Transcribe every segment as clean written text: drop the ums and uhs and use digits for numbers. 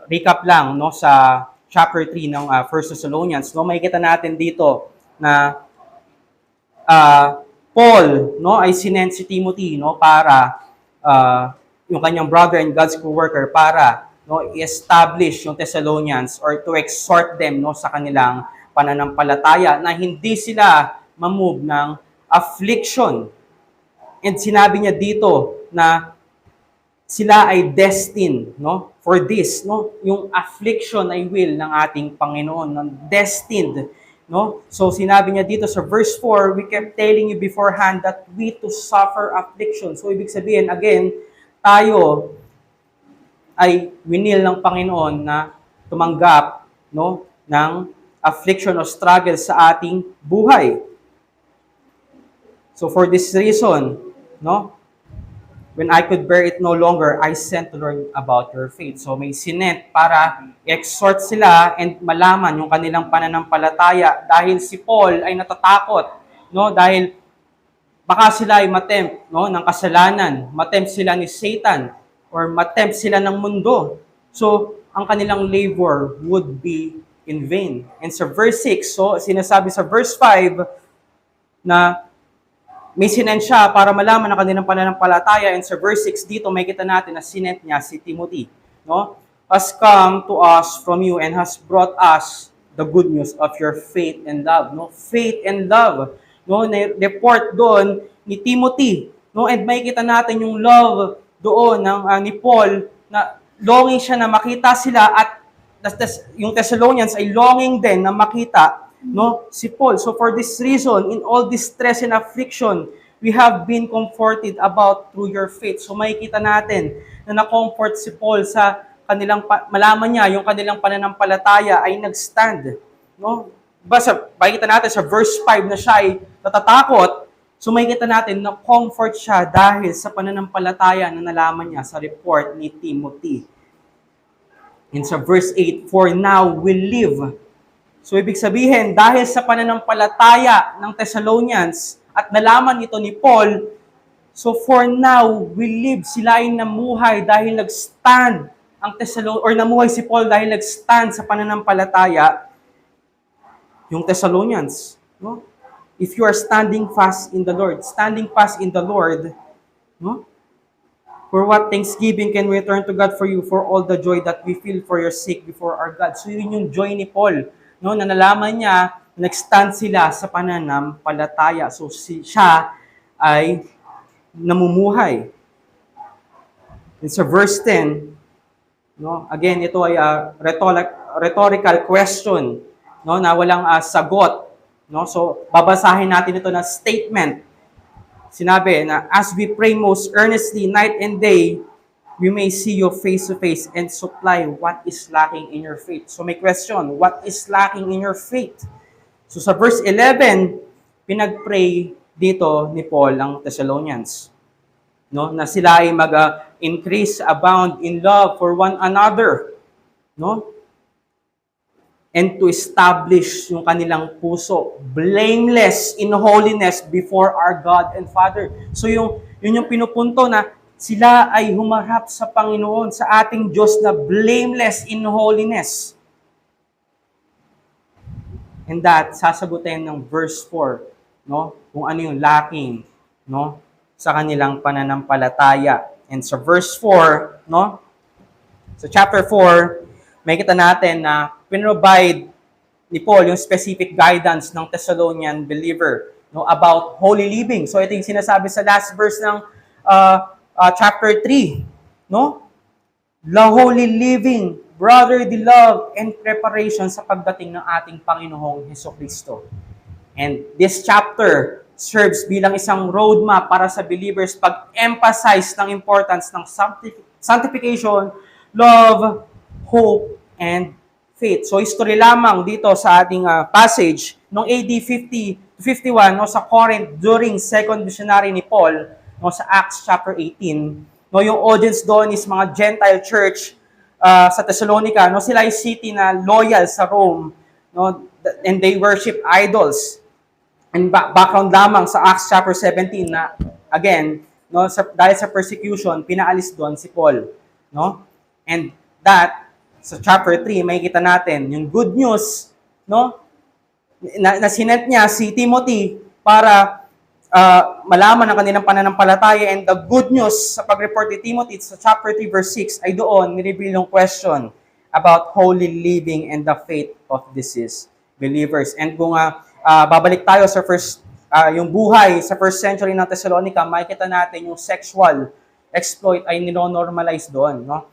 recap lang no sa chapter 3 ng 1 Thessalonians, no, makikita natin dito na Paul no ay sinend si Timothy no para yung kanyang brother and God's co-worker para no i-establish yung Thessalonians or to exhort them no sa kanilang pananampalataya na hindi sila ma-move ng affliction. And sinabi niya dito na sila ay destined no for this no yung affliction ay will ng ating Panginoon, no? Destined no. So sinabi niya dito sa verse 4, we kept telling you beforehand that we to suffer affliction. So ibig sabihin again, tayo ay winil ng Panginoon na tumanggap no ng affliction o struggle sa ating buhay. So for this reason, no, when I could bear it no longer, I sent to learn about your faith. So may sinent para exhort sila and malaman yung kanilang pananampalataya dahil si Paul ay natatakot, no? Dahil baka sila ay matempt, no, ng kasalanan, matempt sila ni Satan or matempt sila ng mundo. So ang kanilang labor would be in vain. And sa verse 6, so sinasabi sa verse 5 na may sinend siya para malaman ang kanilang pananampalataya, and sa verse 6 dito may kita natin na sinend niya si Timothy, no? Has come to us from you and has brought us the good news of your faith and love, no? Faith and love, no? Report doon ni Timothy, no? And may kita natin yung love doon ng ni Paul na longing siya na makita sila at yung Thessalonians ay longing din na makita no si Paul. So for this reason, in all this stress and affliction, we have been comforted about through your faith. So makikita natin na na-comfort si Paul sa kanilang malaman niya yung kanilang pananampalataya ay nag-stand, no? Basta makikita natin sa verse 5 na siya ay natatakot. So makikita natin na comfort siya dahil sa pananampalataya na nalaman niya sa report ni Timothy. And sa verse 8, for now we live. So, ibig sabihin, dahil sa pananampalataya ng Thessalonians at nalaman ito ni Paul, so for now, we live. Sila ay namuhay dahil nag-stand ang or namuhay si Paul dahil nag-stand sa pananampalataya yung Thessalonians. No? If you are standing fast in the Lord, no? For what thanksgiving can we return to God for you for all the joy that we feel for your sake before our God. So, yun yung joy ni Paul. No, na nalaman niya, nag-stand sila sa pananampalataya. So siya ay namumuhay. And sa verse 10, no, again, ito ay rhetorical question, no, na walang sagot. No? So babasahin natin ito na statement. Sinabi na, as we pray most earnestly night and day, we may see you face to face and supply what is lacking in your faith. So may question, what is lacking in your faith? So sa verse 11, pinag-pray dito ni Paul ang Thessalonians, no? Na sila ay mag-increase, abound in love for one another, no? And to establish yung kanilang puso, blameless in holiness before our God and Father. So yun yung pinupunto na sila ay humarap sa Panginoon, sa ating Diyos na blameless in holiness. And that, sasagutin ng verse 4, no? Kung ano yung lacking, no? Sa kanilang pananampalataya. And sa verse 4, no? Sa chapter 4, may kita natin na pinrovide ni Paul yung specific guidance ng Thessalonian believer, no? About holy living. So ito yung sinasabi sa last verse ng chapter 3, no? The holy living, brotherly love, and preparation sa pagdating ng ating Panginoong Hesukristo. And this chapter serves bilang isang roadmap para sa believers pag-emphasize ng importance ng sanctification, love, hope, and faith. So history lamang dito sa ating passage noong AD 50 to 51 no, sa Corinth during second missionary ni Paul, no, sa Acts chapter 18, no, yung audience doon is mga Gentile church sa Thessalonica, no, sila ay city na loyal sa Rome, no, and they worship idols. And background lamang sa Acts chapter 17 na again, no, dahil sa persecution, pinaalis doon si Paul, no? And that sa chapter 3, makikita natin yung good news, no? Na sinent niya si Timothy para malaman ang kanilang pananampalataya, and the good news sa pag-report ni Timothy sa chapter 3 verse 6 ay doon nireveal yung question about holy living and the faith of these believers. And kung babalik tayo sa yung buhay sa first century ng Thessalonica, makikita natin yung sexual exploit ay ninonormalize doon, no?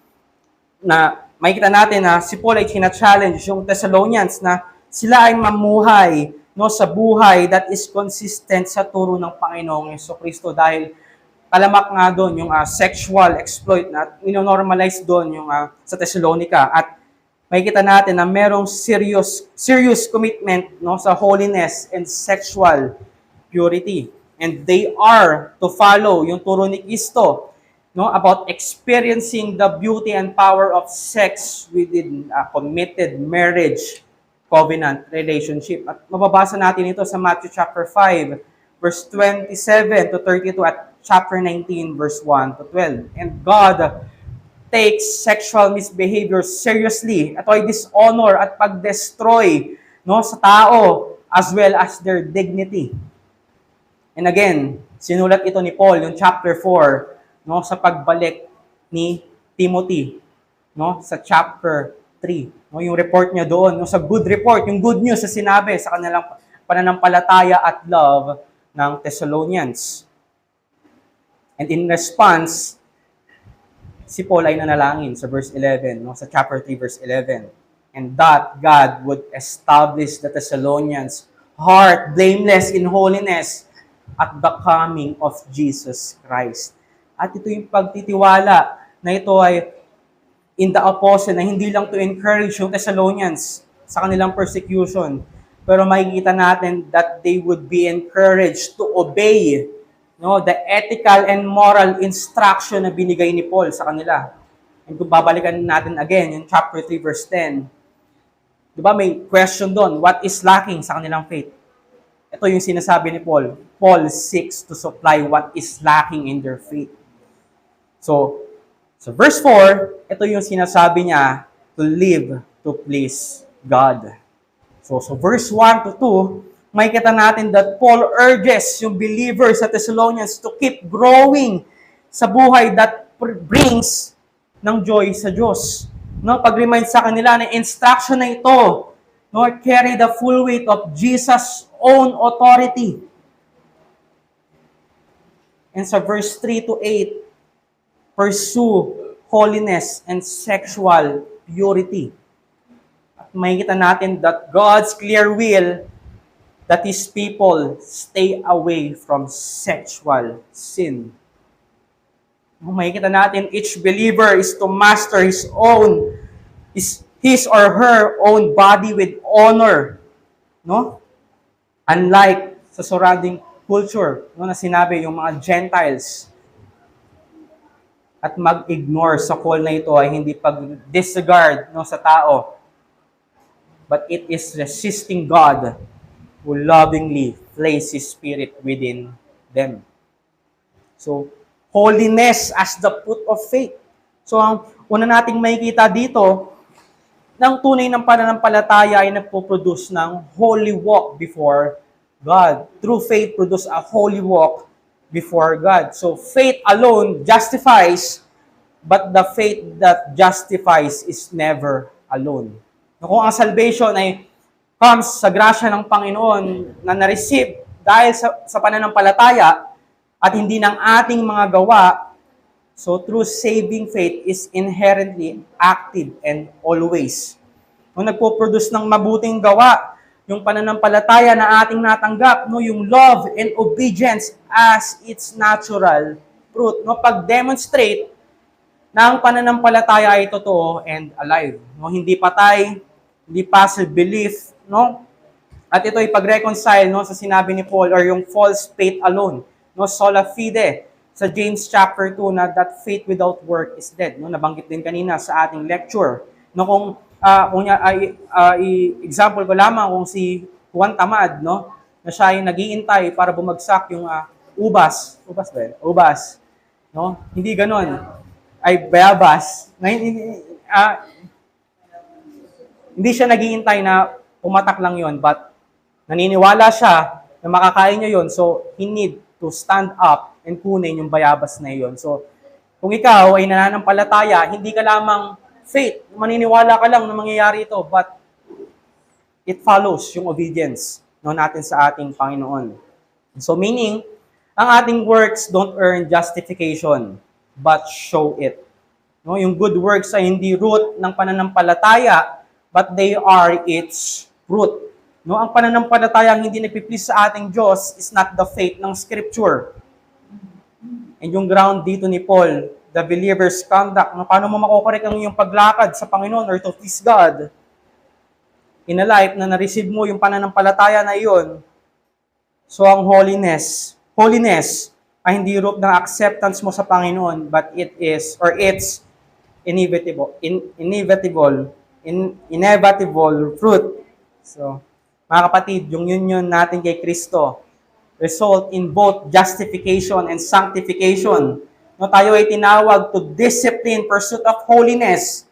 Na makikita natin na si Paul ay china-challenge yung Thessalonians na sila ay mamuhay, no, sa buhay that is consistent sa turo ng Panginoong Jesucristo, dahil talamak nga doon yung sexual exploit na ninonormalize doon yung sa Thessalonica. At makikita natin na merong serious commitment, no, sa holiness and sexual purity. And they are to follow yung turo ni Cristo, no, about experiencing the beauty and power of sex within a committed marriage covenant relationship. At mababasa natin ito sa Matthew chapter 5, verse 27 to 32 at chapter 19, verse 1 to 12. And God takes sexual misbehavior seriously. Ito ay dishonor at pag-destroy, no, sa tao as well as their dignity. And again, sinulat ito ni Paul, yung chapter 4, no, sa pagbalik ni Timothy, no, sa chapter 3. No, yung report niya doon, no, sa good report, yung good news sa sinabi sa kanilang pananampalataya at love ng Thessalonians. And in response, si Paul ay nanalangin sa verse 11, no, sa chapter 3 verse 11. And that God would establish the Thessalonians' heart blameless in holiness at the coming of Jesus Christ. At ito yung pagtitiwala na ito ay in the apostle, na hindi lang to encourage yung Thessalonians sa kanilang persecution, pero makikita natin that they would be encouraged to obey, no, the ethical and moral instruction na binigay ni Paul sa kanila. And kung babalikan natin again, yung chapter 3 verse 10, di ba may question doon, what is lacking sa kanilang faith? Ito yung sinasabi ni Paul. Paul seeks to supply what is lacking in their faith. So verse 4, ito yung sinasabi niya, to live to please God. So verse 1 to 2, makikita natin that Paul urges yung believers sa Thessalonians to keep growing sa buhay that brings ng joy sa Diyos. No, pag-remind sa kanila na instruction na ito, no, carry the full weight of Jesus' own authority. And sa verse 3 to 8, pursue holiness and sexual purity. At makikita natin that God's clear will that His people stay away from sexual sin. Makikita natin each believer is to master his or her own body with honor, no? Unlike sa surrounding culture, no, na sinabi yung mga Gentiles. At mag-ignore sa call na ito ay hindi pag-disregard, no, sa tao, but it is resisting God who lovingly places His Spirit within them. So, holiness as the fruit of faith. So, ang una nating makikita dito, ng tunay ng pananampalataya ay nagpo-produce ng holy walk before God. True faith produce a holy walk before God. So, faith alone justifies, but the faith that justifies is never alone. Kung ang salvation ay comes sa grasya ng Panginoon na na-receive dahil sa pananampalataya at hindi ng ating mga gawa, so true saving faith is inherently active and always. Kung nagpo-produce ng mabuting gawa, yung pananampalataya na ating natanggap, no, yung love and obedience as its natural fruit, no, pag-demonstrate na ang pananampalataya ay totoo and alive, no, hindi patay, hindi passive belief, no? At ito ay pag-reconcile, no, sa sinabi ni Paul, or yung false faith alone, no, sola fide, sa James chapter 2, na that faith without work is dead, no? Nabanggit din kanina sa ating lecture, no, kung example ko lamang kung si Juan Tamad, no, na siya ay nag-iintay para bumagsak yung ubas, no? Hindi ganon. Ay bayabas. hindi siya naghihintay na pumatak lang yon, but naniniwala siya na makakain niya yon, so he need to stand up and kunin yung bayabas na yon. So, kung ikaw ay nananampalataya, hindi ka lamang faith, maniniwala ka lang na mangyayari ito, but it follows yung obedience natin sa ating Panginoon. So meaning, ang ating works don't earn justification, but show it. No, yung good works ay hindi root ng pananampalataya, but they are its fruit. No, ang pananampalataya hindi nagpiplease sa ating Diyos is not the faith ng Scripture. And yung ground dito ni Paul, the believer's conduct, no, paano mo makokorek ang iyong paglakad sa Panginoon or to please God in a life na na-receive mo yung pananampalataya na iyon. So ang holiness ay hindi root ng acceptance mo sa Panginoon, but it is, or it's inevitable fruit. So, mga kapatid, yung union natin kay Kristo result in both justification and sanctification. No, tayo ay tinawag to discipline, pursuit of holiness,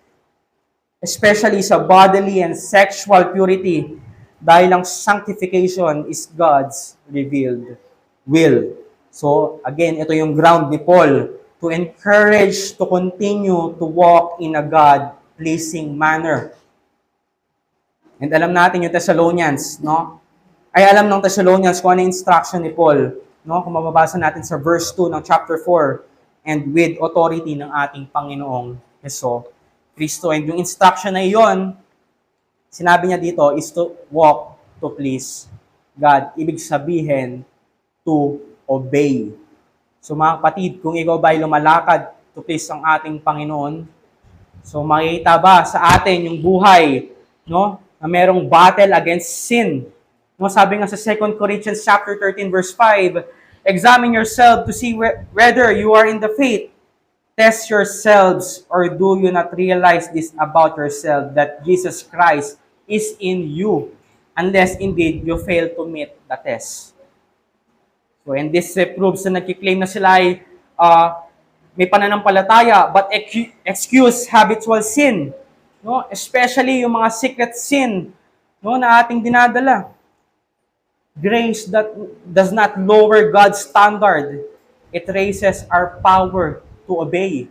especially sa bodily and sexual purity, dahil ang sanctification is God's revealed will. So, again, ito yung ground ni Paul to encourage to continue to walk in a God-pleasing manner. And alam natin yung Thessalonians, no? Ay alam ng Thessalonians kung ano yung instruction ni Paul, no? Kung mababasa natin sa verse 2 ng chapter 4, and with authority ng ating Panginoong Hesus Kristo. And yung instruction na iyon, sinabi niya dito, is to walk to please God. Ibig sabihin, to obey. So mga kapatid, kung ikaw ba ay lumalakad to please ang ating Panginoon, so makikita ba sa atin yung buhay, no, na merong battle against sin? No, sabi nga sa 2 Corinthians chapter 13 verse 5, examine yourself to see whether you are in the faith. Test yourselves, or do you not realize this about yourself, that Jesus Christ is in you, unless indeed you fail to meet the test. So, and this proves na nagkiklaim na sila ay may pananampalataya, but excuse habitual sin. No? Especially yung mga secret sin, no, na ating dinadala. Grace that does not lower God's standard. It raises our power to obey.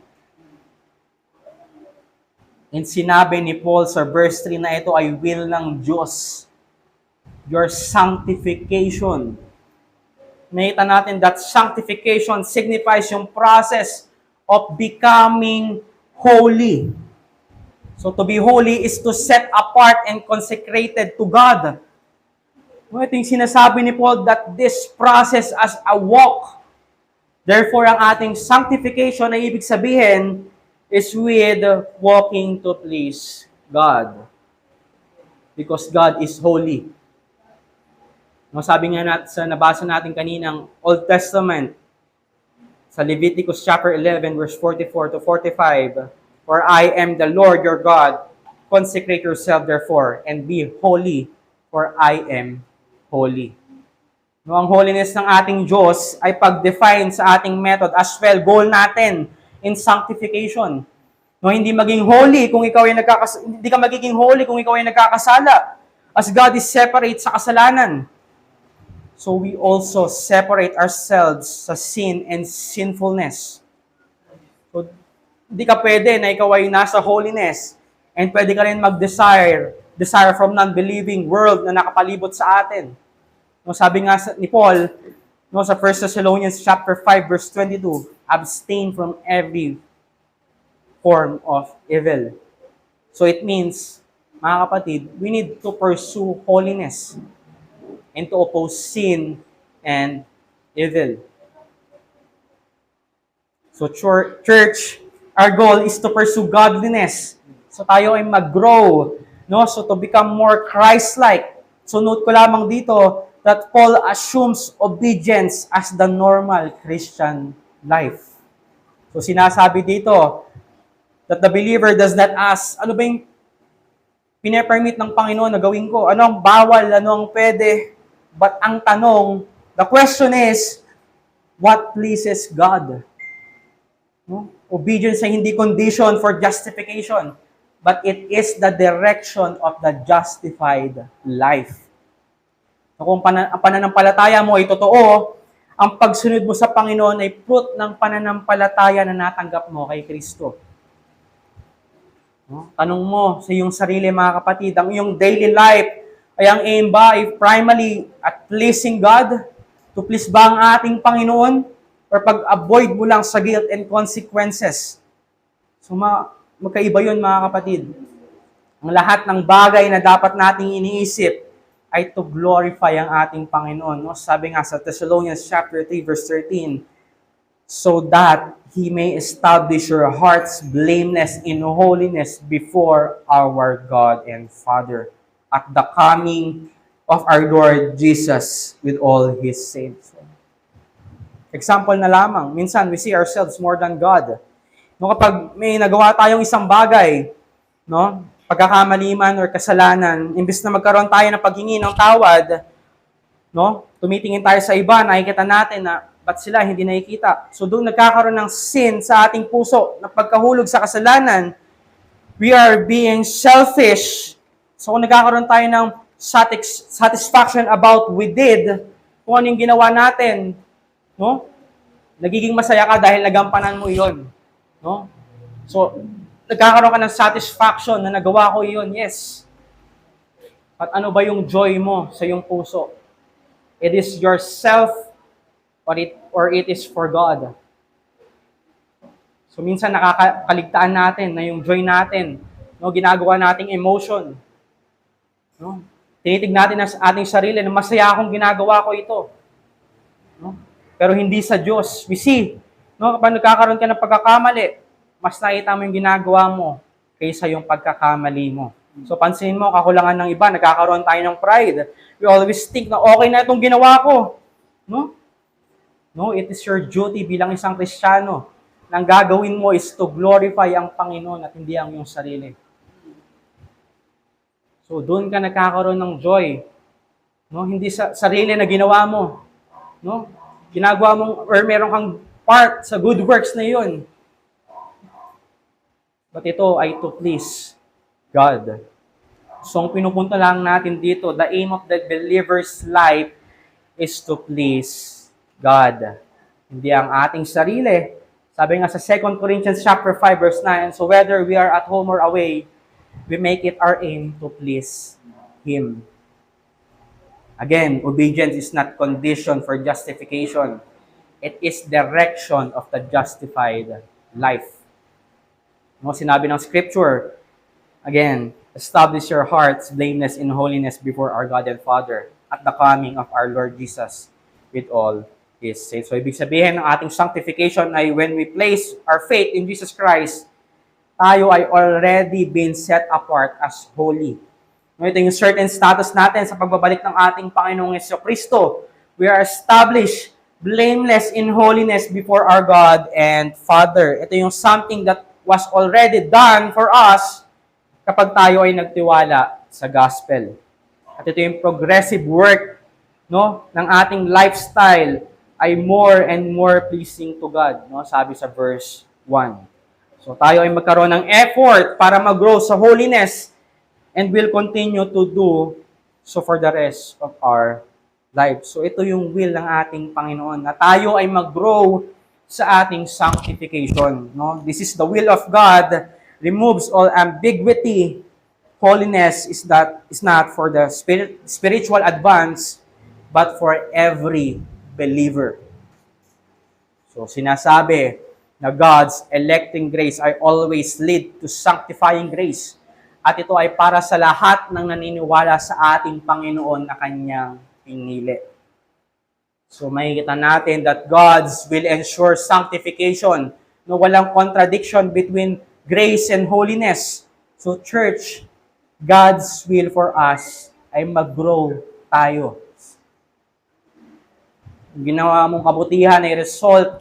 And sinabi ni Paul sa verse 3 na ito ay will ng Diyos. Your sanctification. Nakita natin that sanctification signifies yung process of becoming holy. So to be holy is to set apart and consecrated to God. Ito yung sinasabi ni Paul that this process as a walk. Therefore, ang ating sanctification ay ibig sabihin is with walking to please God. Because God is holy. No, sabi nga natin sa nabasa natin kaninang Old Testament, sa Leviticus chapter 11, verse 44 to 45, for I am the Lord your God, consecrate yourself therefore, and be holy, for I am holy. No, ang holiness ng ating Diyos ay pag-define sa ating method as well, goal natin in sanctification. No, hindi maging holy kung ikaw ay hindi ka magiging holy kung ikaw ay nagkakasala, as God is separate sa kasalanan. So we also separate ourselves sa sin and sinfulness. So, hindi ka pwede na ikaw ay nasa holiness and pwede ka rin mag-desire from non-believing world na nakapalibot sa atin. No, sabi nga ni Paul, no, sa 1 Thessalonians chapter 5 verse 22, abstain from every form of evil. So it means, mga kapatid, we need to pursue holiness and to oppose sin and evil. So church, our goal is to pursue godliness. So tayo ay mag-grow, no? So to become more Christ-like. So note ko lamang dito that Paul assumes obedience as the normal Christian life. So sinasabi dito that the believer does not ask, ano ba yung pinapermit ng Panginoon na gawin ko? Ano ang bawal? Ano ang pwede? But ang tanong, the question is, what pleases God? No? Obedience ay hindi condition for justification. but it is the direction of the justified life. So kung ang pananampalataya mo ay totoo, ang pagsunod mo sa Panginoon ay fruit ng pananampalataya na natanggap mo kay Kristo. No? Tanong mo sa iyong sarili, mga kapatid, ang iyong daily life ay ang aim ba ay primarily at pleasing God? To please ba ang ating Panginoon? Or pag-avoid mo lang sa guilt and consequences? So magkaiba yun, mga kapatid. Ang lahat ng bagay na dapat nating iniisip ay to glorify ang ating Panginoon. No? Sabi nga sa Thessalonians chapter 3 verse 13, so that He may establish your hearts blameless in holiness before our God and Father at the coming of our Lord Jesus with all His saints. Example na lamang, minsan we see ourselves more than God. No, kapag may nagawa tayong isang bagay, no, pagkakamali man or kasalanan, imbes na magkaroon tayo ng paghingi ng tawad, no, tumitingin tayo sa iba, nakikita natin na ba't sila hindi nakikita. So doon nagkakaroon ng sin sa ating puso, na pagkahulog sa kasalanan, we are being selfish. So kung nagkakaroon tayo ng satisfaction about we did, kung ano yung ginawa natin, no? Nagiging masaya ka dahil nagampanan mo iyon. No? So, nagkakaroon ka ng satisfaction na nagawa ko iyon, yes. At ano ba yung joy mo sa iyong puso? It is yourself or it is for God. So, minsan nakakaligtaan natin na yung joy natin, no, ginagawa nating emotion. No? Tinitig natin sa ating sarili na masaya akong ginagawa ko ito. No? Pero hindi sa Diyos. We see, no, kapag nagkakaroon ka ng pagkakamali, mas nakita mo yung ginagawa mo kaysa yung pagkakamali mo. So pansinin mo, kakulangan ng iba, nagkakaroon tayo ng pride. We always think na okay na itong ginawa ko. No? No, it is your duty bilang isang Kristiyano na ang gagawin mo is to glorify ang Panginoon at hindi ang iyong sarili. So doon ka nagkakaroon ng joy. No, hindi sa sarili na ginawa mo. No? Ginagawa mong or meron kang part sa good works na 'yon. But ito ay to please God. So ang pinupunta lang natin dito, the aim of the believer's life is to please God. Hindi ang ating sarili. Sabi nga sa 2 Corinthians chapter 5 verse 9, so whether we are at home or away, we make it our aim to please Him. Again, obedience is not condition for justification. It is direction of the justified life. No, sinabi ng Scripture, again, establish your hearts blameless in holiness before our God and Father at the coming of our Lord Jesus with all His saints. So, ibig sabihin ng ating sanctification ay when we place our faith in Jesus Christ, tayo ay already been set apart as holy. Ito yung certain status natin sa pagbabalik ng ating Panginoong Jesucristo. We are established blameless in holiness before our God and Father. Ito yung something that was already done for us kapag tayo ay nagtiwala sa gospel. At ito yung progressive work, no, ng ating lifestyle ay more and more pleasing to God, no? Sabi sa verse 1. So tayo ay magkaroon ng effort para mag-grow sa holiness and will continue to do so for the rest of our lives. So ito yung will ng ating Panginoon, na tayo ay mag-grow sa ating sanctification. No? This is the will of God, removes all ambiguity. Holiness is not for the spiritual advance, but for every believer. So sinasabi na God's electing grace ay always lead to sanctifying grace. At ito ay para sa lahat ng naniniwala sa ating Panginoon na Kanyang pinili. So makikita natin that God's will ensure sanctification. No, walang contradiction between grace and holiness. So church, God's will for us ay mag-grow tayo. Ang ginawa mong kabutihan ay result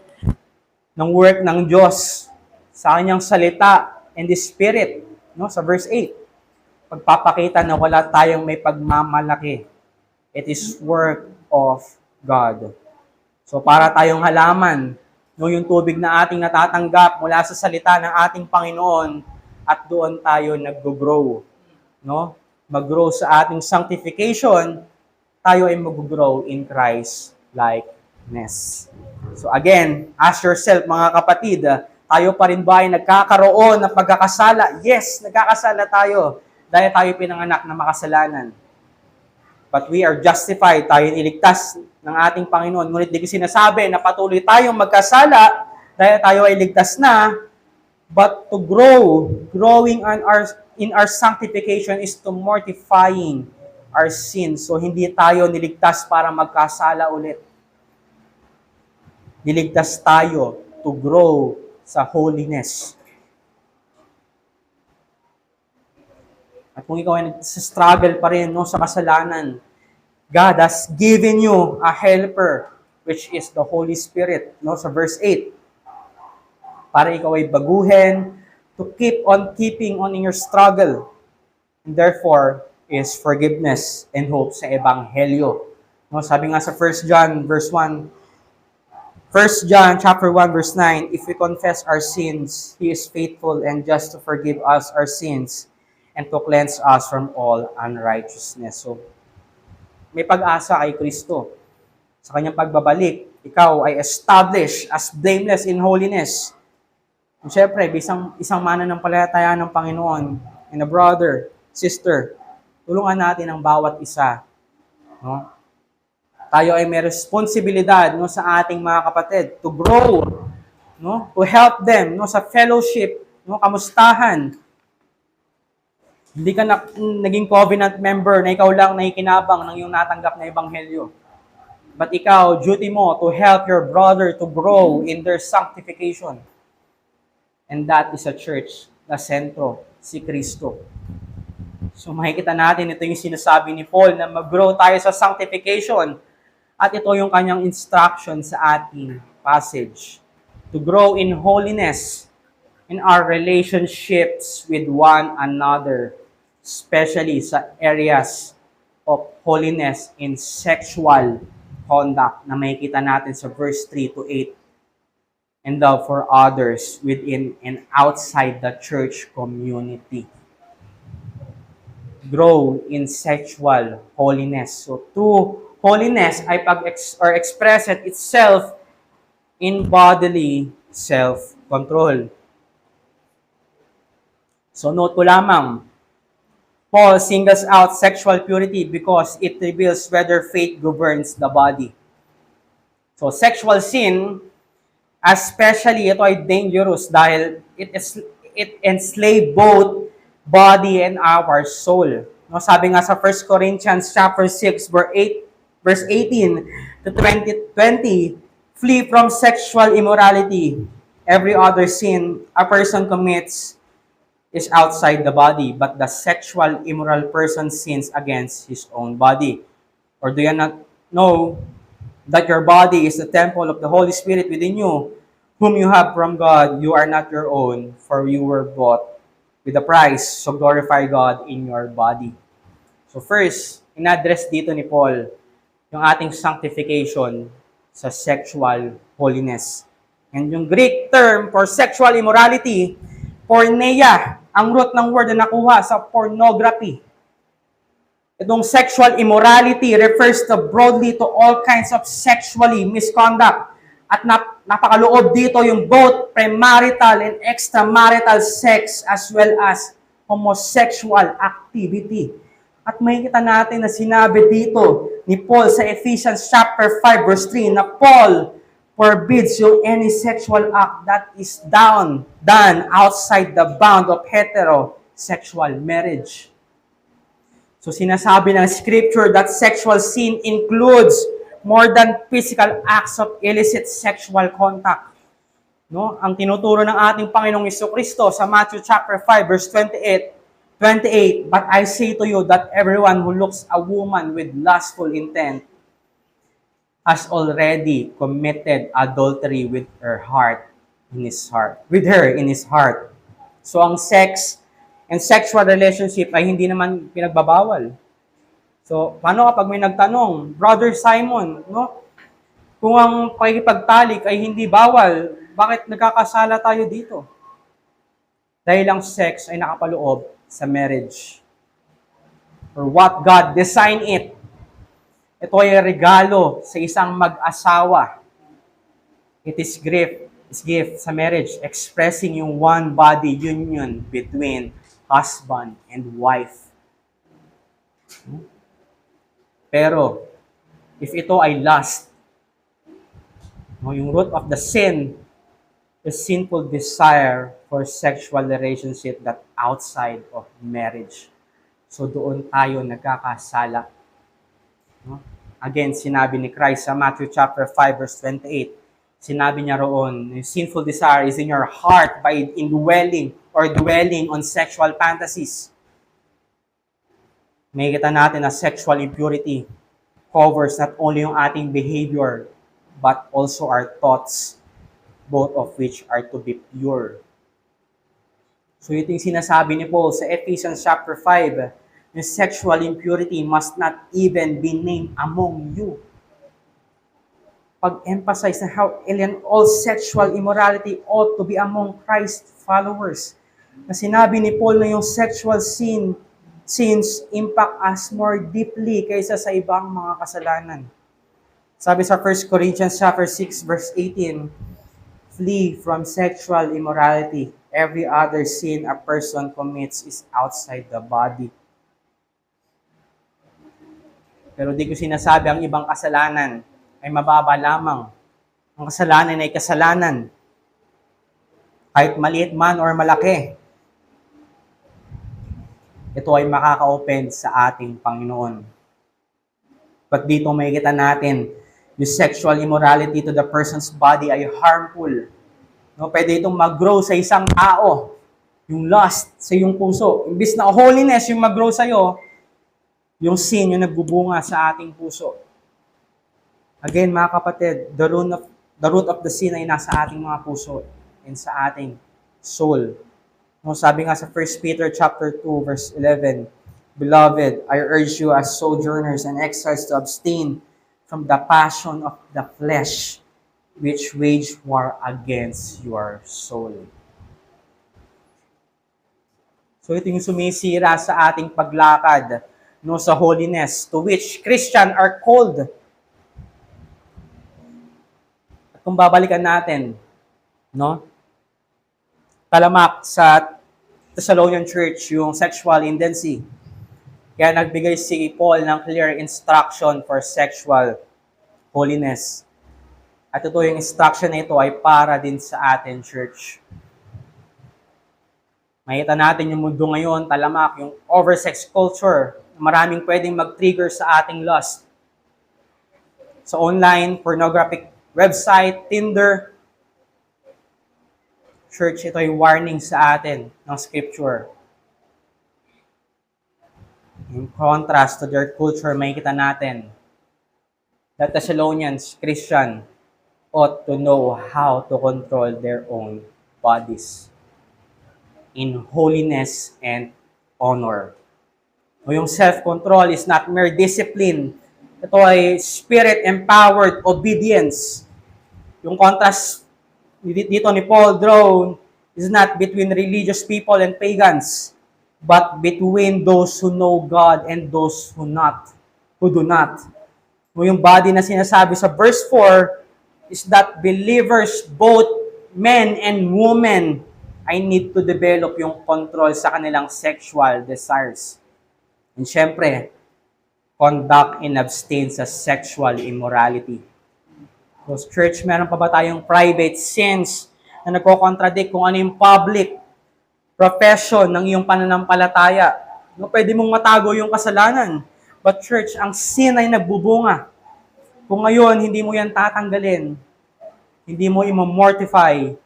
ng work ng Diyos sa Kanyang salita and the Spirit. No, sa verse 8, pagpapakita na wala tayong may pagmamalaki. It is work of God. So para tayong halaman, no, yung tubig na ating natatanggap mula sa salita ng ating Panginoon at doon tayo nag-grow, no? Mag-grow sa ating sanctification, tayo ay mag-grow in Christ likeness. So again, ask yourself mga kapatid, tayo pa rin ba ay nagkakaroon ng pagkakasala? Yes, nagkakasala tayo dahil tayo pinanganak na makasalanan. But we are justified, tayo niligtas ng ating Panginoon. Ngunit di ko sinasabi na patuloy tayong magkasala dahil tayo ay ligtas na, but to grow, growing in our sanctification is to mortifying our sins. So hindi tayo niligtas para magkasala ulit. Niligtas tayo to grow sa holiness. At kung ikaw ay nag-struggle pa rin no, sa kasalanan, God has given you a helper, which is the Holy Spirit. No, sa verse 8, para ikaw ay baguhin, to keep on keeping on in your struggle. And therefore, is forgiveness and hope sa Ebanghelyo. No, sabi nga sa 1 John verse 1, 1 John chapter 1 verse 9, if we confess our sins, He is faithful and just to forgive us our sins and to cleanse us from all unrighteousness. So, may pag-asa kay Kristo. Sa kanyang pagbabalik, ikaw ay established as blameless in holiness. And syempre, isang mananampalataya ng Panginoon and a brother, sister, tulungan natin ang bawat isa. No? Tayo ay may responsibilidad no, sa ating mga kapatid to grow, no, to help them no, sa fellowship, no, kamustahan. Hindi ka naging covenant member na ikaw lang nakikinabang ng iyong natanggap na ebanghelyo. But ikaw, duty mo to help your brother to grow in their sanctification. And that is a church na sentro, si Kristo. So makikita natin, ito yung sinasabi ni Paul na mag-grow tayo sa sanctification. At ito yung kanyang instruction sa ating passage. To grow in holiness in our relationships with one another, especially sa areas of holiness in sexual conduct na makikita natin sa verse 3 to 8. And love for others within and outside the church community. Grow in sexual holiness. So, true holiness ay express it itself in bodily self-control. So, note ko lamang, Paul singles out sexual purity because it reveals whether faith governs the body. So, sexual sin, especially ito ay dangerous dahil it enslave both body and our soul. No, sabi nga sa 1 Corinthians chapter 6 verse 18 to 20, flee from sexual immorality. Every other sin a person commits is outside the body, but the sexual immoral person sins against his own body. Or do you not know that your body is the temple of the Holy Spirit within you, whom you have from God? You are not your own, for you were bought with a price. So glorify God in your body. So first, in-address dito ni Paul yung ating sanctification sa sexual holiness. And yung Greek term for sexual immorality, porneia, ang root ng word na nakuha sa pornography. Itong sexual immorality refers to broadly to all kinds of sexually misconduct. At napakaloob dito yung both premarital and extramarital sex as well as homosexual activity. At makikita natin na sinabi dito ni Paul sa Ephesians chapter 5 verse 3 na Paul forbids you any sexual act that is done outside the bound of heterosexual marriage. So sinasabi ng scripture that sexual sin includes more than physical acts of illicit sexual contact. No? Ang tinuturo ng ating Panginoong Jesucristo sa Matthew chapter 5 verse 28, but I say to you that everyone who looks a woman with lustful intent has already committed adultery with her in his heart. So ang sex and sexual relationship ay hindi naman pinagbabawal. So, paano kapag may nagtanong, Brother Simon, no? Kung ang pakikipagtalik ay hindi bawal, bakit nagkakasala tayo dito? Dahil ang sex ay nakapaloob sa marriage. Or what God designed it. Ito ay regalo sa isang mag-asawa. It is gift sa marriage, expressing yung one body union between husband and wife. Pero, if ito ay lust, yung root of the sin is sinful desire for sexual relationship that outside of marriage. So doon tayo nagkakasala. Again, sinabi ni Christ sa Matthew chapter 5 verse 28. Sinabi niya roon, sinful desire is in your heart by indwelling or dwelling on sexual fantasies. Makikita natin na sexual impurity covers not only yung ating behavior, but also our thoughts, both of which are to be pure. So ito yung sinasabi ni Paul sa Ephesians chapter 5, yung sexual impurity must not even be named among you. Pag-emphasize na how alien all sexual immorality ought to be among Christ followers. Na sinabi ni Paul na yung sexual sins impact us more deeply kaysa sa ibang mga kasalanan. Sabi sa 1 Corinthians chapter 6 verse 18, flee from sexual immorality. Every other sin a person commits is outside the body. Pero di ko sinasabi ang ibang kasalanan ay mababa lamang. Ang kasalanan ay kasalanan. Kahit maliit man or malaki. Ito ay makaka-open sa ating Panginoon. But dito makikita natin, yung sexual immorality to the person's body ay harmful. No, pwede itong mag-grow sa isang tao. Yung lust sa iyong puso. Imbis na holiness yung mag-grow sa iyo, yung sin yung nagbubunga sa ating puso. Again, mga kapatid, the root of the sin ay nasa ating mga puso and sa ating soul. No, sabi nga sa 1 Peter chapter 2 verse 11, Beloved, I urge you as sojourners and exiles to abstain from the passion of the flesh, which wage war against your soul. So ito yung sumisira sa ating paglakad, no, sa holiness, to which Christian are called. At kung babalikan natin, no, talamak sa Thessalonian Church, yung sexual indecency. Kaya nagbigay si Paul ng clear instruction for sexual holiness. At ito yung instruction na ito ay para din sa atin, church. Makita natin yung mundo ngayon, talamak, yung oversex culture, maraming pwedeng mag-trigger sa ating lust. Sa online, pornographic website, Tinder. Church, ito ay warning sa atin ng Scripture. In contrast to their culture, makikita natin that Thessalonians, Christian, ought to know how to control their own bodies in holiness and honor. O yung self-control is not mere discipline. Ito ay spirit-empowered obedience. Yung contrast dito ni Paul drawn is not between religious people and pagans, but between those who know God and those who do not. O yung body na sinasabi sa verse 4 is that believers, both men and women, I need to develop yung control sa kanilang sexual desires. And syempre, conduct and abstain sa sexual immorality. So, church, meron pa ba tayong private sins na nagko-contradict kung ano yung public profession ng iyong pananampalataya? No, pwede mong matago yung kasalanan. But church, ang sin ay nagbubunga. Kung ngayon, hindi mo yan tatanggalin, hindi mo i-mortify,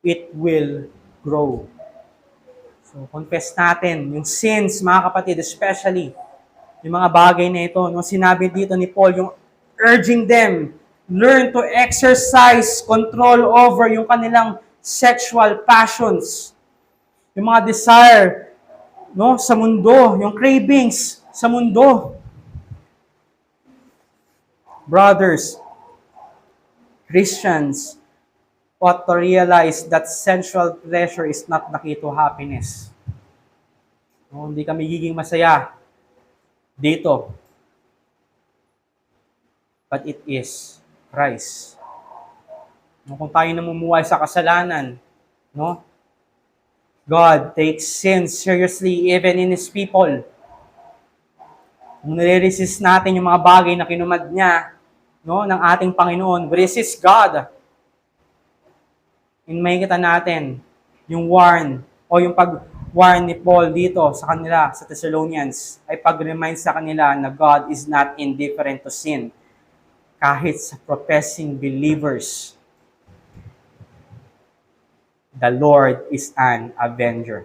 it will grow. So, confess natin, yung sins, mga kapatid, especially, yung mga bagay na ito, no, sinabi dito ni Paul, yung urging them, learn to exercise control over yung kanilang sexual passions. Yung mga desire, no, sa mundo, yung cravings sa mundo. Brothers, Christians, ought to realize that sensual pleasure is not the key to happiness. No, hindi ka magiging masaya dito. But it is Christ. No, kung tayo namumuhay sa kasalanan, no? God takes sin seriously even in His people. Kung nire-resist natin yung mga bagay na kinumad niya, no, ng ating Panginoon, we resist God. And makikita natin yung yung pag-warn ni Paul dito sa kanila, sa Thessalonians, ay pag-remind sa kanila na God is not indifferent to sin. Kahit sa professing believers, the Lord is an avenger.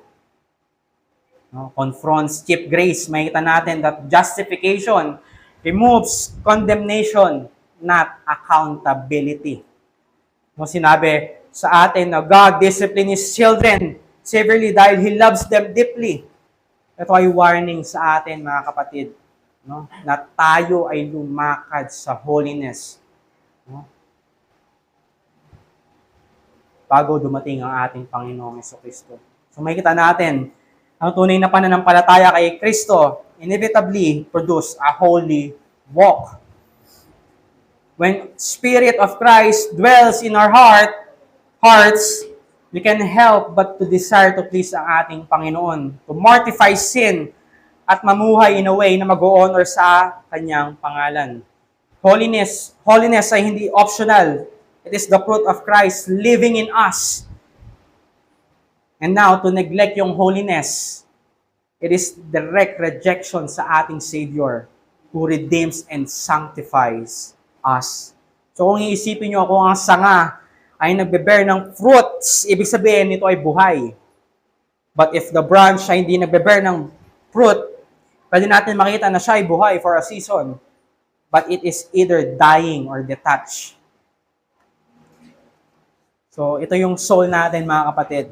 No? Confronts cheap grace. Makikita natin that justification removes condemnation, not accountability. No, sinabi sa atin na God discipline His children severely dahil He loves them deeply. Ito ay warning sa atin, mga kapatid, no? Na tayo ay lumakad sa holiness. No? Bago dumating ang ating Panginoong Jesucristo. So makikita natin, ang tunay na pananampalataya kay Kristo inevitably produce a holy walk. When Spirit of Christ dwells in our hearts, we can help but to desire to please ang ating Panginoon, to mortify sin, at mamuhay in a way na mag-honor sa Kanyang pangalan. Holiness ay hindi optional. It is the fruit of Christ living in us. And now, to neglect yung holiness, it is direct rejection sa ating Savior who redeems and sanctifies us. So kung iisipin nyo kung ang sanga ay nagbe-bear ng fruits, ibig sabihin nito ay buhay. But if the branch ay hindi nagbe-bear ng fruit, pwede natin makita na siya ay buhay for a season. But it is either dying or detached. So, ito yung soul natin, mga kapatid.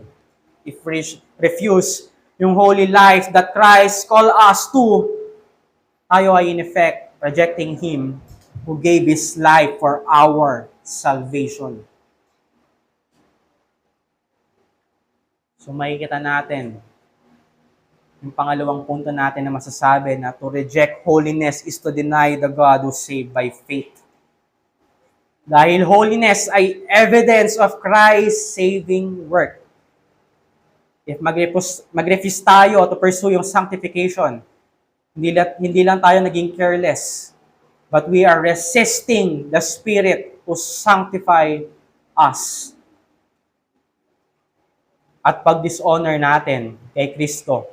If we refuse yung holy life that Christ called us to, tayo ay in effect rejecting Him who gave His life for our salvation. So, makikita natin yung pangalawang punto natin na masasabi na to reject holiness is to deny the God who saved by faith. Dahil holiness ay evidence of Christ's saving work. If mag-refuse tayo to pursue yung sanctification, hindi lang tayo naging careless, but we are resisting the Spirit who sanctify us. At pag-dishonor natin kay Kristo,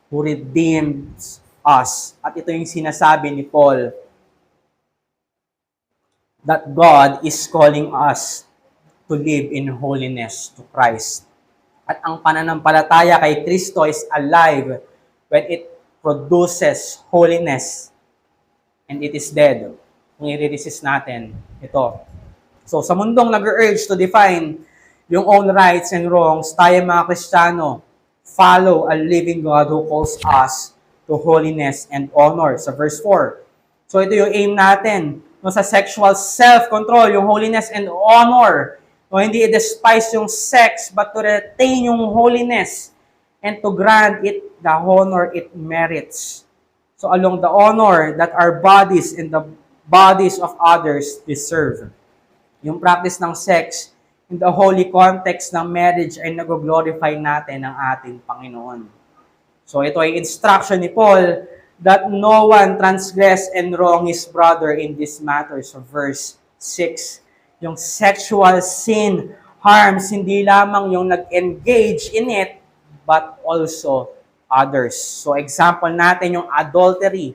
who redeems us. At ito yung sinasabi ni Paul, that God is calling us to live in holiness to Christ. At ang pananampalataya kay Kristo is alive when it produces holiness and it is dead. Kung i-resist natin ito. So sa mundong nag-urge to define yung own rights and wrongs, tayo mga Kristiyano, follow a living God who calls us to holiness and honor. Sa verse 4. So ito yung aim natin. No, sa sexual self-control, yung holiness and honor. No, hindi i-despise yung sex, but to retain yung holiness and to grant it the honor it merits. So along the honor that our bodies and the bodies of others deserve. Yung practice ng sex in the holy context ng marriage ay nag-glorify natin ang ating Panginoon. So ito ay instruction ni Paul that no one transgress and wrong his brother in this matter. So verse 6, yung sexual sin harms hindi lamang yung nag-engage in it, but also others. So example natin yung adultery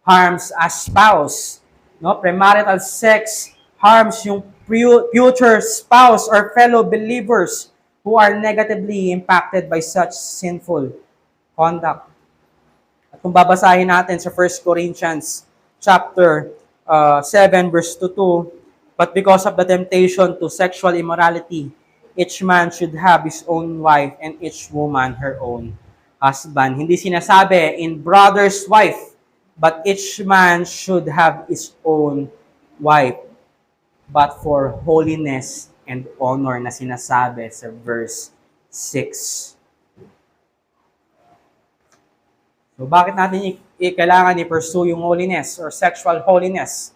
harms a spouse. No? Premarital sex harms yung future spouse or fellow believers who are negatively impacted by such sinful conduct. At kung babasahin natin sa 1 Corinthians chapter 7 verse 2, but because of the temptation to sexual immorality, each man should have his own wife and each woman her own husband. Hindi sinasabi in brother's wife, but each man should have his own wife, but for holiness and honor na sinasabi sa verse 6. So bakit natin kailangan i-pursue yung holiness or sexual holiness?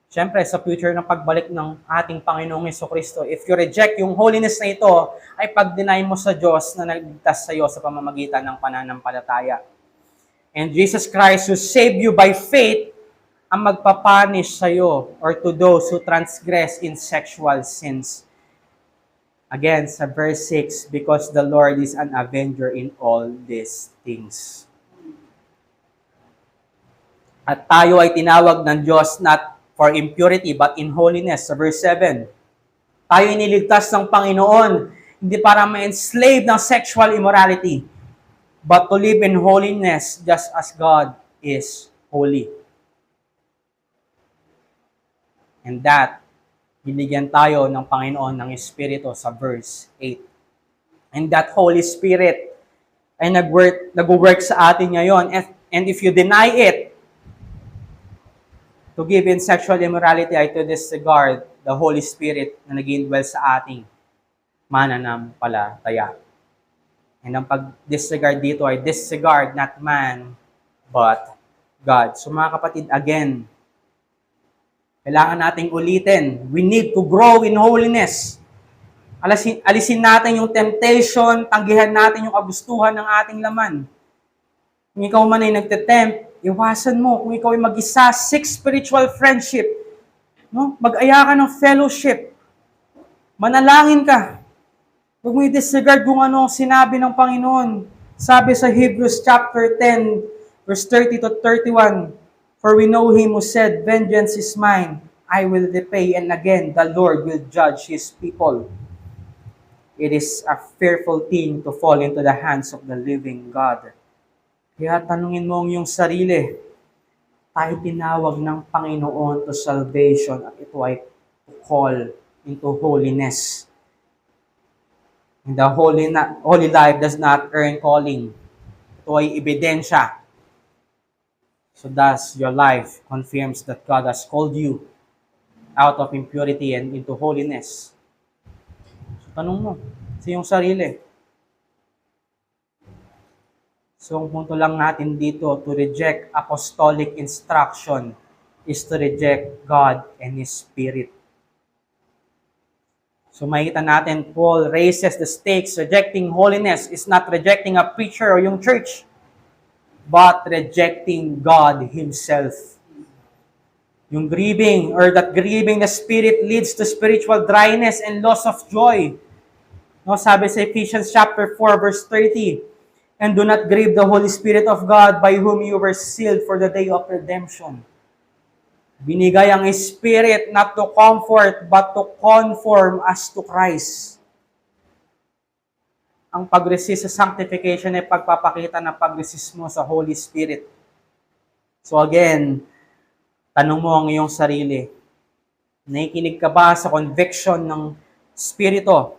Siyempre, sa future ng pagbalik ng ating Panginoong Jesucristo, if you reject yung holiness na ito, ay pag-deny mo sa Diyos na nagligtas sa iyo sa pamamagitan ng pananampalataya. And Jesus Christ, who saved you by faith, ang magpapunish sa iyo or to those who transgress in sexual sins. Again, sa verse 6, because the Lord is an avenger in all these things. At tayo ay tinawag ng Diyos not for impurity, but in holiness. Sa verse 7, tayo iniligtas ng Panginoon, hindi para ma-enslave ng sexual immorality, but to live in holiness just as God is holy. And that, binigyan tayo ng Panginoon ng Espiritu sa verse 8. And that Holy Spirit ay nag-work sa atin ngayon. And if you deny it, to give in sexual immorality ay to disregard the Holy Spirit na nag-indwell sa ating mananampalataya. And ang pag-disregard dito ay disregard not man, but God. So mga kapatid, again, kailangan nating ulitin. We need to grow in holiness. Alisin natin yung temptation, tanggihan natin yung kagustuhan ng ating laman. Kung ikaw man ay nagtetempt, iwasan mo. Kung ikaw ay mag-isa, seek spiritual friendship. No? Mag-aya ka ng fellowship. Manalangin ka. Huwag mo i-disregard kung ano sinabi ng Panginoon. Sabi sa Hebrews chapter 10, verse 30 to 31, for we know Him who said, vengeance is mine, I will repay. And again, the Lord will judge His people. It is a fearful thing to fall into the hands of the living God. Kaya tanungin mo ang iyong sarili, tayo tinawag ng Panginoon to salvation at ito ay to call into holiness. And the holy life does not earn calling. Ito ay ebidensya. So thus, your life confirms that God has called you out of impurity and into holiness. So tanong mo sa iyong sarili. So, ang punto lang natin dito, to reject apostolic instruction is to reject God and His Spirit. So, makikita natin, Paul raises the stakes. Rejecting holiness is not rejecting a preacher or yung church, but rejecting God Himself. Yung grieving or that grieving the Spirit leads to spiritual dryness and loss of joy. No, sabi sa Ephesians chapter 4, verse 30, and do not grieve the Holy Spirit of God by whom you were sealed for the day of redemption. Binigay ang Spirit not to comfort but to conform us to Christ. Ang pag-resist sa sanctification ay pagpapakita ng pag-resist mo sa Holy Spirit. So again, tanong mo ang iyong sarili, nakikinig ka ba sa conviction ng Espiritu?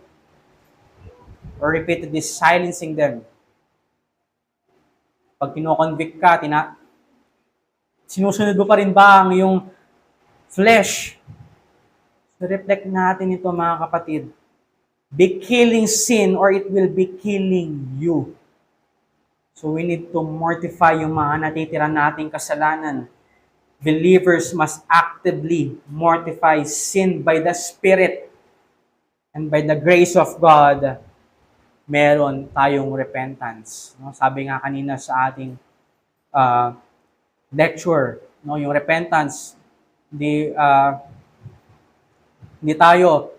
Or repeatedly silencing them? Pag kino-convict ka, sinusunod mo pa rin ba ang iyong flesh? So reflect natin ito mga kapatid. Be killing sin or it will be killing you. So we need to mortify yung mga natitira nating kasalanan. Believers must actively mortify sin by the Spirit. And by the grace of God, meron tayong repentance. No? Sabi nga kanina sa ating lecture, no, yung repentance, hindi tayo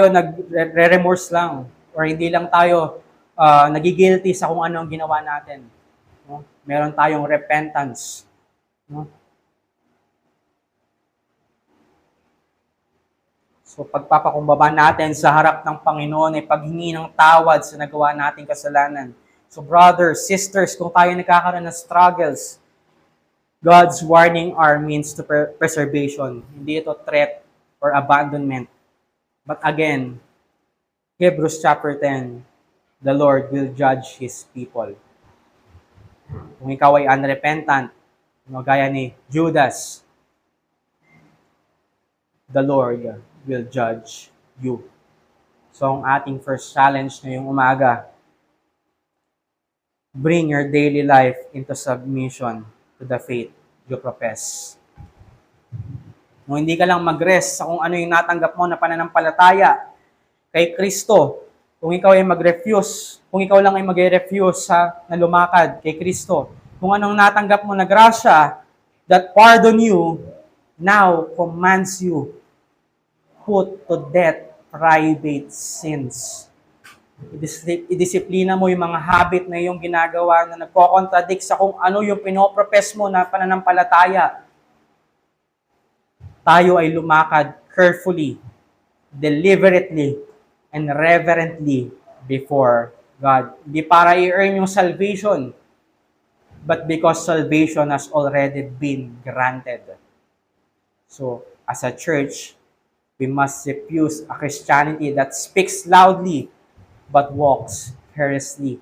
nagre-remorse lang or hindi lang tayo nagigilty sa kung ano ang ginawa natin. No? Meron tayong repentance. No? So pagpapakumbaba natin sa harap ng Panginoon ay paghingi ng tawad sa nagawa nating kasalanan. So brothers, sisters, kung tayo nagkakaroon ng struggles, God's warning are means to preservation. Hindi ito threat or abandonment. But again, Hebrews chapter 10, the Lord will judge His people. Kung ikaw ay unrepentant, gaya ni Judas, the Lord will judge you. So ang ating first challenge ngayong umaga, bring your daily life into submission to the faith you profess. Kung hindi ka lang mag-rest sa kung ano yung natanggap mo na pananampalataya kay Kristo, kung ikaw ay mag-refuse, kung ikaw lang ay mag-refuse na lumakad kay Kristo, kung anong natanggap mo na grasya that pardon you, now commands you, put to death private sins. Idisiplina mo yung mga habit na iyong ginagawa na nagko-contradict sa kung ano yung pinopropes mo na pananampalataya. Tayo ay lumakad carefully, deliberately, and reverently before God. Hindi para i-earn yung salvation, but because salvation has already been granted. So, as a church, we must refuse a Christianity that speaks loudly but walks carelessly.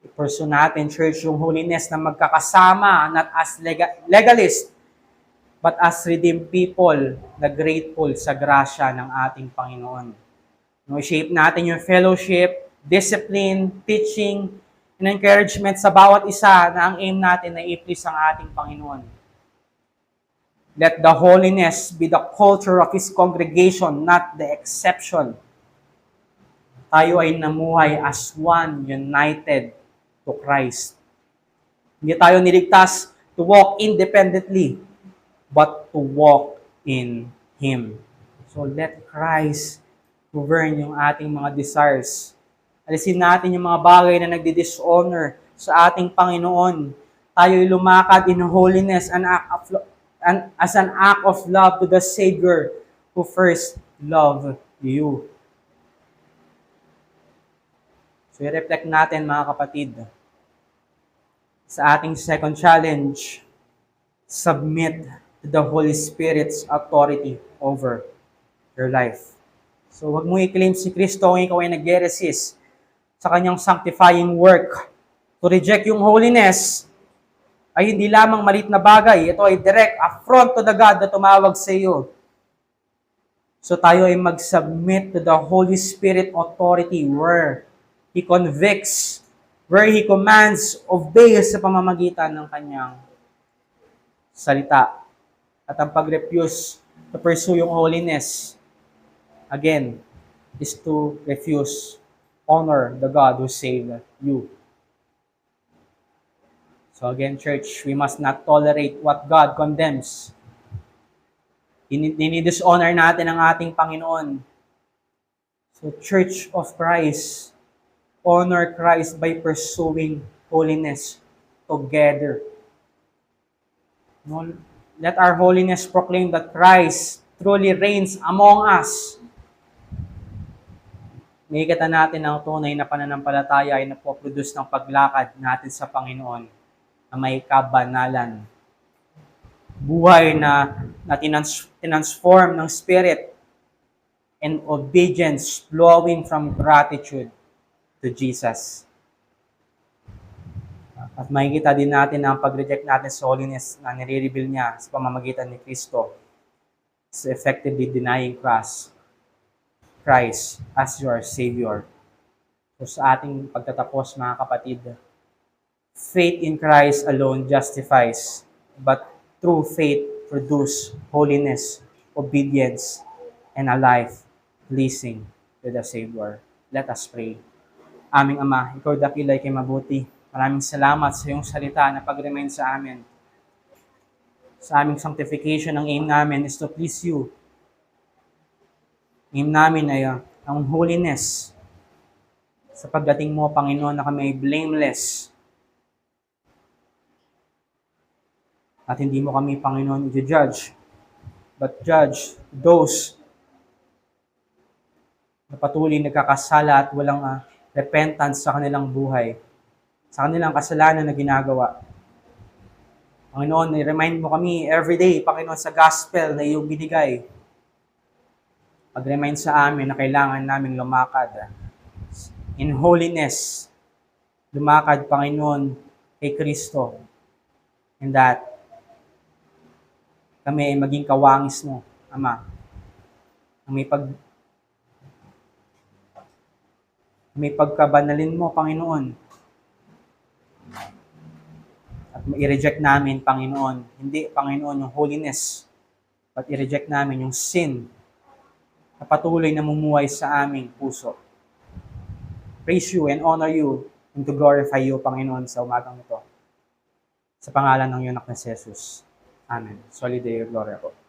I-pursue natin, church, yung holiness na magkakasama, not as legalist, but as redeemed people na grateful sa grasya ng ating Panginoon. I-shape natin yung fellowship, discipline, teaching, and encouragement sa bawat isa na ang aim natin na i-please ang ating Panginoon. Let the holiness be the culture of His congregation, not the exception. Tayo ay namuhay as one, united to Christ. Hindi tayo niligtas to walk independently, but to walk in Him. So let Christ govern yung ating mga desires. Alisin natin yung mga bagay na nagdi-dishonor sa ating Panginoon. Tayo'y lumakad in holiness as an act of love to the Savior who first loved you. So i-reflect natin mga kapatid sa ating second challenge, submit to the Holy Spirit's authority over your life. So wag mo i-claim si Kristo kung ikaw ay nag-resist sa kanyang sanctifying work. To reject yung holiness ay hindi lamang maliit na bagay. Ito ay direct affront to the God na tumawag sa iyo. So tayo ay mag-submit to the Holy Spirit authority where He convicts, where He commands, obeys sa pamamagitan ng kanyang salita. At ang pag-refuse to pursue yung holiness, again, is to refuse honor the God who saved you. So again, church, we must not tolerate what God condemns. Dinidishonor natin ang ating Panginoon. So Church of Christ, honor Christ by pursuing holiness together. Let our holiness proclaim that Christ truly reigns among us. Nakikita natin ang tunay na pananampalataya ay napoproduce ng paglakad natin sa Panginoon na may kabanalan. Buhay na tinransform ng Spirit and obedience flowing from gratitude to Jesus. At makikita din natin na ang pag-reject natin sa holiness na nire-reveal niya sa pamamagitan ni Kristo is effectively denying Christ as your Savior. So sa ating pagtatapos mga kapatid, faith in Christ alone justifies, but true faith produce holiness, obedience, and a life pleasing to the Savior. Let us pray. Aming Ama, Ikaw dakilay kay mabuti. Maraming salamat sa iyong salita na pag-remind sa amin. Sa aming sanctification, ang aim namin is to please you. Aim namin ay ang holiness. Sa pagdating mo, Panginoon, na kami ay blameless. At hindi mo kami, Panginoon, i-judge, but judge those na patuloy nagkakasala at walang repentance sa kanilang buhay, sa kanilang kasalanan na ginagawa. Panginoon, i-remind mo kami everyday, Panginoon, sa gospel na iyong binigay. Pag-remind sa amin na kailangan naming lumakad in holiness. Lumakad, Panginoon, kay Kristo. And that kami ay maging kawangis mo, Ama. na may pagkabanalin mo, Panginoon. At i-reject namin, Panginoon, hindi, Panginoon, yung holiness, but i-reject namin yung sin na patuloy na mumuhay sa aming puso. Praise you and honor you and to glorify you, Panginoon, sa umagang ito. Sa pangalan ng iyong anak na si Jesus. Amen. Soli Deo Gloria po.